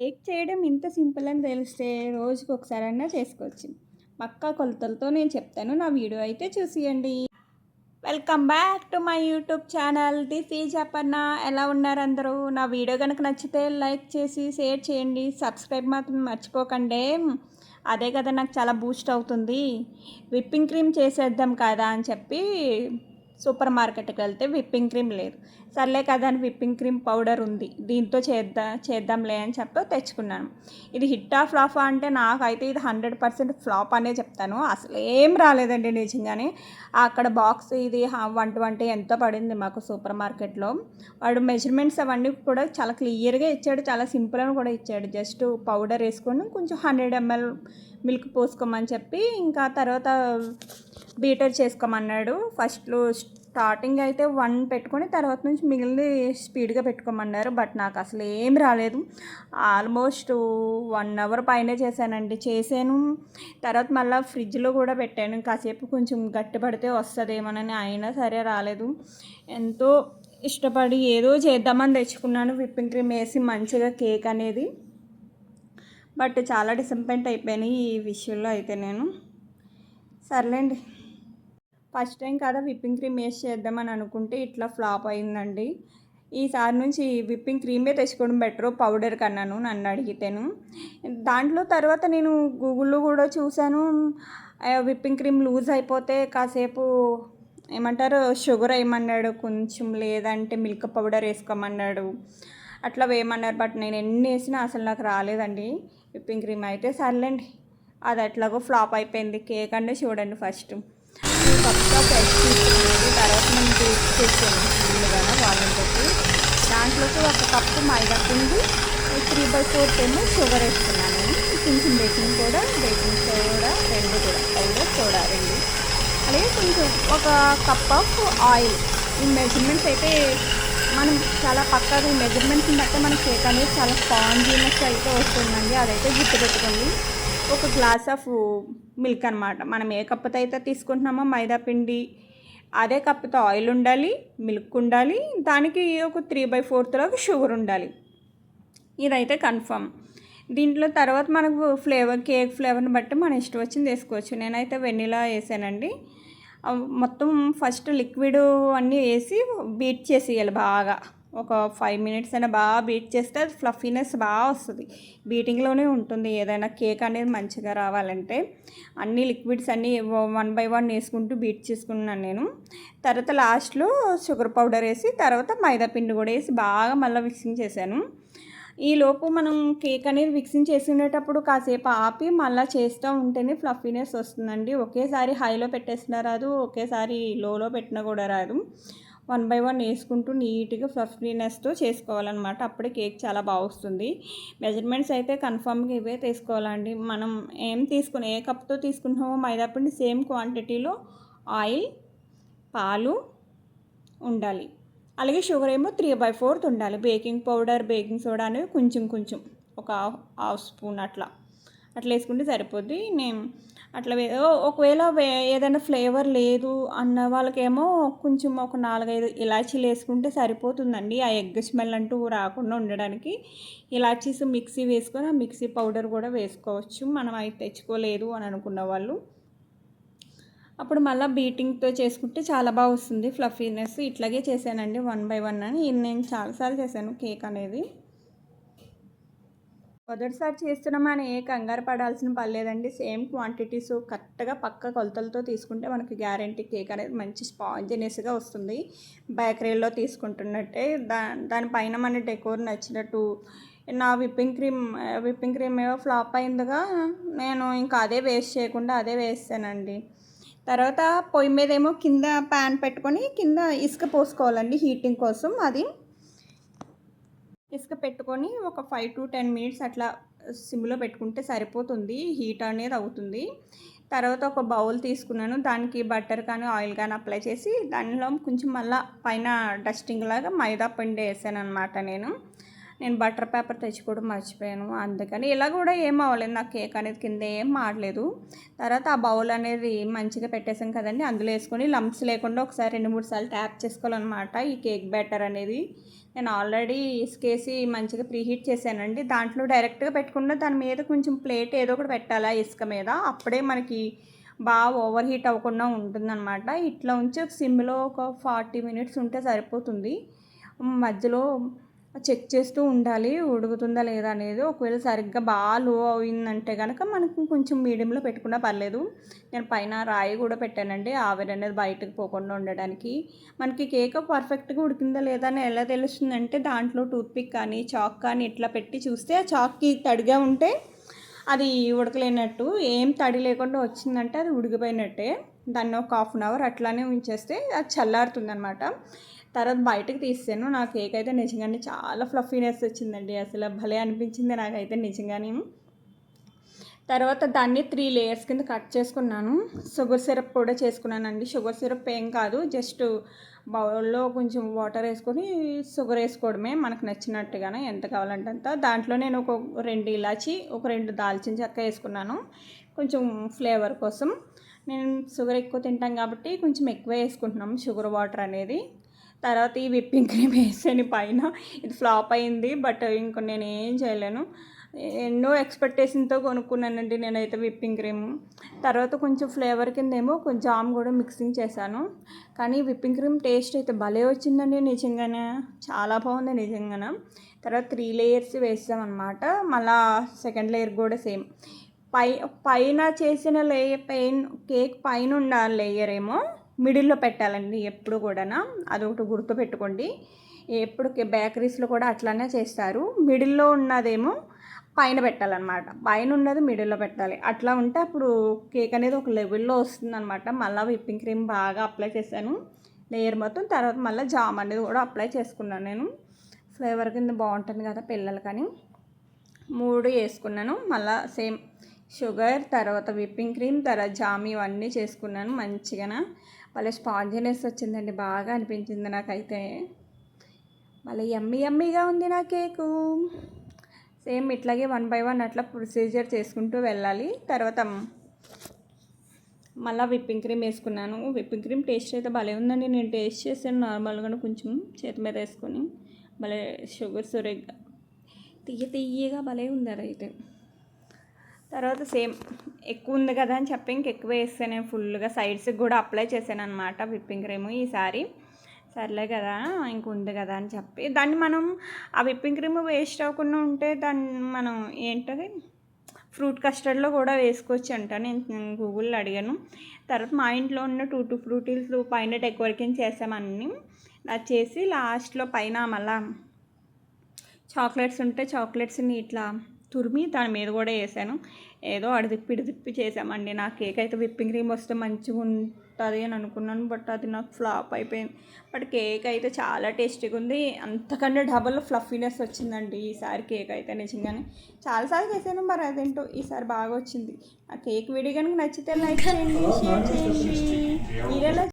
Cake చేయడం ఇంత simple అని తెలిస్తే రోజుకి ఒకసారన్నా చేసుకోవచ్చు. పక్కా కొలతలతో నేను చెప్తాను. నా వీడియో అయితే చూసియండి. Welcome back to my YouTube channel. This is Aparna. ఎలా ఉన్నారు అందరూ? నా వీడియో కనుక నచ్చితే లైక్ చేసి షేర్ చేయండి. సబ్స్క్రైబ్ మాత్రం మర్చిపోకండి. అదే కదా నాకు చాలా బూస్ట్ అవుతుంది. విప్పింగ్ క్రీమ్ చేసేద్దాం కదా అని చెప్పి సూపర్ మార్కెట్కి వెళ్తే విప్పింగ్ క్రీమ్ లేదు. సర్లే కదా అని విప్పింగ్ క్రీమ్ పౌడర్ ఉంది, దీంతో చేద్దాంలే అని చెప్పి తెచ్చుకున్నాను. ఇది హిట్టా ఫ్లాపా అంటే నాకైతే ఇది 100% ఫ్లాప్ అనే చెప్తాను. అసలు ఏం రాలేదండి నిజంగానే. అక్కడ బాక్స్ ఇది 120 ఎంతో పడింది మాకు సూపర్ మార్కెట్లో. వాడు మెజర్మెంట్స్ అవన్నీ కూడా చాలా క్లియర్గా ఇచ్చాడు, చాలా సింపుల్ అని కూడా ఇచ్చాడు. జస్ట్ పౌడర్ వేసుకొని కొంచెం 100 ml మిల్క్ పోసుకోమని చెప్పి ఇంకా తర్వాత బీటర్ చేసుకోమన్నాడు. ఫస్ట్లో స్టార్టింగ్ అయితే 1 పెట్టుకొని తర్వాత నుంచి మిగిలింది స్పీడ్గా పెట్టుకోమన్నారు. బట్ నాకు అసలు ఏం రాలేదు. ఆల్మోస్ట్ 1 అవర్ పైనే చేశాను. తర్వాత మళ్ళీ ఫ్రిడ్జ్లో కూడా పెట్టాను, కాసేపు కొంచెం గట్టి పడితే వస్తుందేమోనని. అయినా సరే రాలేదు. ఎంతో ఇష్టపడి ఏదో చేద్దామని తెచ్చుకున్నాను విప్పింగ్ క్రీమ్ వేసి మంచిగా కేక్ అనేది. బట్ చాలా డిసప్పాయింట్ అయిపోయాను ఈ విషయంలో అయితే నేను. సర్లేండి, ఫస్ట్ టైం కదా విప్పింగ్ క్రీమ్ వేసి చేద్దామని అనుకుంటే ఇట్లా ఫ్లాప్ అయిందండి. ఈసారి నుంచి విప్పింగ్ క్రీమే తెచ్చుకోవడం బెటరు పౌడర్ కన్నాను నన్ను అడిగితేను. దాంట్లో తర్వాత నేను గూగుల్లో కూడా చూశాను, విప్పింగ్ క్రీమ్ లూజ్ అయిపోతే కాసేపు ఏమంటారు షుగర్ వేయమన్నాడు కొంచెం, లేదంటే మిల్క్ పౌడర్ వేసుకోమన్నాడు, అట్లా వేయమన్నారు. బట్ నేను ఎన్ని వేసినా అసలు నాకు రాలేదండి విప్పింగ్ క్రీమ్ అయితే. సర్లేండి, అది ఎట్లాగో ఫ్లాప్ అయిపోయింది. కేక్ అంటే చూడండి, ఫస్ట్ కప్గా ఫ్రెష్ తీసుకున్నాను. తర్వాత నేను బేక్ చేసాను ఫుల్గా వాళ్ళని పెట్టి. దాంట్లోకి 1 కప్పు మైదా పిండి, 3/4 ఏమో షుగర్ వేసుకున్నాను. కొంచెం బేకింగ్ సోడా 2 కూడా, పౌడర్ సోడా 2, అలాగే కొంచెం 1 కప్ ఆఫ్ ఆయిల్. ఈ మెజర్మెంట్స్ అయితే మనం చాలా పక్కాగా ఈ మెజర్మెంట్స్ని బట్టి మన కేక్ అనేది చాలా స్పాంజీనెస్ అయితే వస్తుందండి. అదైతే గుర్తుపెట్టుకోండి. 1 గ్లాస్ ఆఫ్ మిల్క్ అనమాట. మనం ఏ కప్పుతో అయితే తీసుకుంటున్నామో మైదా పిండి, అదే కప్పుతో ఆయిల్ ఉండాలి, మిల్క్ ఉండాలి, దానికి ఒక 3/4 షుగర్ ఉండాలి. ఇదైతే కన్ఫర్మ్. దీంట్లో తర్వాత మనకు కేక్ ఫ్లేవర్ని బట్టి మన ఇష్టం వచ్చింది వేసుకోవచ్చు. నేనైతే వెనిలా వేసానండి. మొత్తం ఫస్ట్ లిక్విడ్ అన్నీ వేసి బీట్ చేసేయాలి బాగా. ఒక 5 minutes అయినా బాగా బీట్ చేస్తే అది ఫ్లఫీనెస్ బాగా వస్తుంది. బీటింగ్లోనే ఉంటుంది ఏదైనా కేక్ అనేది మంచిగా రావాలంటే. అన్ని లిక్విడ్స్ అన్నీ 1 by 1 వేసుకుంటూ బీట్ చేసుకున్నాను నేను. తర్వాత లాస్ట్లో షుగర్ పౌడర్ వేసి తర్వాత మైదా పిండి కూడా వేసి బాగా మళ్ళీ మిక్సింగ్ చేశాను. ఈలోపు మనం కేక్ అనేది మిక్సింగ్ చేసుకునేటప్పుడు కాసేపు ఆపి మళ్ళీ చేస్తూ ఉంటేనే ఫ్లఫీనెస్ వస్తుందండి. ఒకేసారి హైలో పెట్టేసినా రాదు, ఒకేసారి లోలో పెట్టినా కూడా రాదు. 1 by 1 వేసుకుంటూ నీట్గా ఫ్లఫీనెస్తో చేసుకోవాలన్నమాట. అప్పుడే కేక్ చాలా బాగా వస్తుంది. మెజర్మెంట్స్ అయితే కన్ఫామ్గా ఇవే తీసుకోవాలండి. మనం ఏ కప్తో తీసుకుంటున్నామో మైదాపిండి సేమ్ క్వాంటిటీలో ఆయిల్, పాలు ఉండాలి. అలాగే షుగర్ ఏమో 3/4 ఉండాలి. బేకింగ్ పౌడర్, బేకింగ్ సోడా అనేవి కొంచెం ఒక హాఫ్ స్పూన్ అట్లా వేసుకుంటే సరిపోద్ది. నేను అట్లా ఒకవేళ ఏదైనా ఫ్లేవర్ లేదు అన్న వాళ్ళకేమో కొంచెం ఒక 4-5 ఇలాచీలు వేసుకుంటే సరిపోతుందండి. ఆ ఎగ్ స్మెల్ అంటూ రాకుండా ఉండడానికి ఇలాచీస్ మిక్సీ వేసుకొని ఆ మిక్సీ పౌడర్ కూడా వేసుకోవచ్చు, మనం అవి తెచ్చుకోలేదు అని అనుకున్న వాళ్ళు. అప్పుడు మళ్ళీ బీటింగ్తో చేసుకుంటే చాలా బాగా వస్తుంది ఫ్లఫీనెస్. ఇట్లాగే చేశానండి 1 by 1 అని. నేను చాలాసార్లు చేశాను కేక్ అనేది. మొదటిసారి చేస్తున్నామని ఏ కంగారు పడాల్సిన పర్లేదండి. సేమ్ క్వాంటిటీస్ కరెక్ట్గా పక్క కొలతలతో తీసుకుంటే మనకి గ్యారంటీ కేక్ అనేది మంచి స్పాంజినెస్గా వస్తుంది. బేకరీలో తీసుకుంటున్నట్టే. దానిపైన మన డెకోర్ నచ్చినట్టు. నా విప్పింగ్ క్రీమ్ ఏవో ఫ్లాప్ అయిందిగా, నేను ఇంకా అదే వేస్ట్ చేయకుండా అదే వేస్తానండి. తర్వాత పొయ్యి మీద ఏమో కింద ప్యాన్ పెట్టుకొని కింద ఇసుక పోసుకోవాలండి హీటింగ్ కోసం. అది ఇసుక పెట్టుకొని ఒక 5 to 10 minutes అట్లా సిమ్లో పెట్టుకుంటే సరిపోతుంది, హీట్ అనేది అవుతుంది. తర్వాత ఒక బౌల్ తీసుకున్నాను, దానికి బటర్ కానీ ఆయిల్ కానీ అప్లై చేసి దానిలో కొంచెం మళ్ళీ పైన డస్టింగ్ లాగా మైదా పిండి వేసాను అనమాట నేను. నేను బటర్ పేపర్ తెచ్చుకోవడం మర్చిపోయాను, అందుకని ఇలా కూడా ఏం అవ్వలేదు. నాకు కేక్ అనేది కింద ఏం మాడలేదు. తర్వాత ఆ బౌల్ అనేది మంచిగా పెట్టేసాం కదండి, అందులో వేసుకొని లంప్స్ లేకుండా ఒకసారి 2-3 సార్లు ట్యాప్ చేసుకోవాలన్నమాట ఈ కేక్ బ్యాటర్ అనేది. నేను ఆల్రెడీ ఇసుకేసి మంచిగా ప్రీహీట్ చేశానండి. దాంట్లో డైరెక్ట్గా పెట్టకుండా దాని మీద కొంచెం ప్లేట్ ఏదో ఒకటి పెట్టాలా ఇసుక మీద, అప్పుడే మనకి బాగా ఓవర్ హీట్ అవ్వకుండా ఉంటుందన్నమాట. ఇట్లా ఉంచి సిమ్లో ఒక 40 మినిట్స్ ఉంటే సరిపోతుంది. మధ్యలో చెక్ చేస్తూ ఉండాలి ఉడుకుతుందా లేదా అనేది. ఒకవేళ సరిగ్గా బాగా లో అయిందంటే కనుక మనకు కొంచెం మీడియంలో పెట్టుకున్నా పర్లేదు. నేను పైన రాయి కూడా పెట్టానండి, ఆవిరి అనేది బయటకు పోకుండా ఉండడానికి. మనకి కేక్ పర్ఫెక్ట్గా ఉడికిందా లేదా అని ఎలా తెలుస్తుందంటే, దాంట్లో టూత్పిక్ కానీ చాక్ కానీ ఇట్లా పెట్టి చూస్తే ఆ చాక్కి తడిగా ఉంటే అది ఉడకలేనట్టు, ఏం తడి లేకుండా వచ్చిందంటే అది ఉడికిపోయినట్టే. దాన్ని ఒక 1/2 అవర్ అట్లానే ఉంచేస్తే అది చల్లారుతుంది అనమాట. తర్వాత బయటకు తీసాను. నా కేక్ అయితే నిజంగానే చాలా ఫ్లఫీనెస్ వచ్చిందండి, అసలు భలే అనిపించింది నాకైతే నిజంగానే. తర్వాత దాన్ని 3 లేయర్స్ కింద కట్ చేసుకున్నాను. షుగర్ సిరప్ కూడా చేసుకున్నానండి. షుగర్ సిరప్ ఏం కాదు, జస్ట్ బౌల్లో కొంచెం వాటర్ వేసుకొని షుగర్ వేసుకోవడమే మనకు నచ్చినట్టుగానే, ఎంత కావాలంటే అంత. దాంట్లో నేను ఒక 2 ఇలాచి, ఒక 2 దాల్చిన చెక్క వేసుకున్నాను కొంచెం ఫ్లేవర్ కోసం. నేను షుగర్ ఎక్కువ తింటాం కాబట్టి కొంచెం ఎక్కువ వేసుకుంటున్నాం షుగర్ వాటర్ అనేది. తర్వాత ఈ విప్పింగ్ క్రీమ్ వేసాను పైన. ఇది ఫ్లాప్ అయింది, బట్ ఇంక నేను ఏం చేయలేను. ఎన్నో ఎక్స్పెక్టేషన్తో కొనుక్కున్నానండి నేనైతే విప్పింగ్ క్రీమ్. తర్వాత కొంచెం ఫ్లేవర్ కిందేమో కొంచెం జామ్ కూడా మిక్సింగ్ చేశాను. కానీ విప్పింగ్ క్రీమ్ టేస్ట్ అయితే భలే వచ్చిందండి నిజంగానే, చాలా బాగుంది నిజంగానే. తర్వాత 3 లేయర్స్ వేసామన్నమాట. మళ్ళీ సెకండ్ లేయర్ కూడా సేమ్. పైన చేసిన కేక్ పైన ఉన్న లేయర్ ఏమో మిడిల్లో పెట్టాలండి ఎప్పుడు కూడా, అదొకటి గుర్తుపెట్టుకోండి. ఎప్పుడు బేకరీస్లో కూడా అట్లానే చేస్తారు. మిడిల్లో ఉన్నదేమో పైన పెట్టాలన్నమాట, పైన ఉన్నది మిడిల్లో పెట్టాలి. అట్లా ఉంటే అప్పుడు కేక్ అనేది ఒక లెవెల్లో వస్తుందన్నమాట. మళ్ళీ విప్పింగ్ క్రీమ్ బాగా అప్లై చేశాను లేయర్ మొత్తం. తర్వాత మళ్ళీ జామ్ అనేది కూడా అప్లై చేసుకున్నాను నేను, ఫ్లేవర్ కింద బాగుంటుంది కదా పిల్లలకని. 3 వేసుకున్నాను. మళ్ళీ సేమ్ షుగర్, తర్వాత విప్పింగ్ క్రీమ్, తర్వాత జామ్ ఇవన్నీ చేసుకున్నాను మంచిగా. వాళ్ళ స్పాంజినెస్ వచ్చిందండి, బాగా అనిపించింది నాకైతే. మళ్ళీ యమ్మీగా ఉంది నా కేకు. సేమ్ ఇట్లాగే 1 by 1 అట్లా ప్రొసీజర్ చేసుకుంటూ వెళ్ళాలి. తర్వాత మళ్ళీ విప్పింగ్ క్రీమ్ వేసుకున్నాను. విప్పింగ్ క్రీమ్ టేస్ట్ అయితే భలే ఉందండి. నేను టేస్ట్ చేశాను నార్మల్గా కొంచెం చేతి మీద వేసుకొని. భలే షుగర్ సురేగా తీయగా భలే ఉంది అదైతే. తర్వాత సేమ్ ఎక్కువ ఉంది కదా అని చెప్పి ఇంకెక్కువ వేస్తాను నేను ఫుల్గా. సైడ్స్కి కూడా అప్లై చేశాను అనమాట విప్పింగ్ క్రీమ్ ఈసారి. సర్లే కదా ఇంక ఉంది కదా అని చెప్పి దాన్ని మనం ఆ విప్పింగ్ క్రీమ్ వేస్ట్ అవ్వకుండా ఉంటే దాన్ని మనం ఏంటది ఫ్రూట్ కస్టర్డ్లో కూడా వేసుకోవచ్చు అంట. నేను గూగుల్లో అడిగాను. తర్వాత మా ఇంట్లో ఉన్న 2 ఫ్రూటీస్ పైన డెకరేషన్ చేసామన్నీ. అది చేసి లాస్ట్లో పైన మళ్ళా చాక్లెట్స్ ఉంటే చాక్లెట్స్ని ఇట్లా తురిమి దాని మీద కూడా వేసాను. ఏదో ఇడిదిప్పి చేసామండి. నా కేక్ అయితే విప్పింగ్ క్రీమ్ వస్తే మంచిగా ఉంటుంది అని అనుకున్నాను, బట్ అది నాకు ఫ్లాప్ అయిపోయింది. బట్ కేక్ అయితే చాలా టేస్టీగా ఉంది, అంతకన్నా డబల్ ఫ్లఫీనెస్ వచ్చిందండి ఈసారి కేక్ అయితే నిజంగానే. చాలాసార్లు చేశాను, మరి అదేంటో ఈసారి బాగా వచ్చింది. ఆ కేక్ వీడియో కనుక నచ్చితే లైక్ చేయండి, షేర్ చేయండి. మీరెలా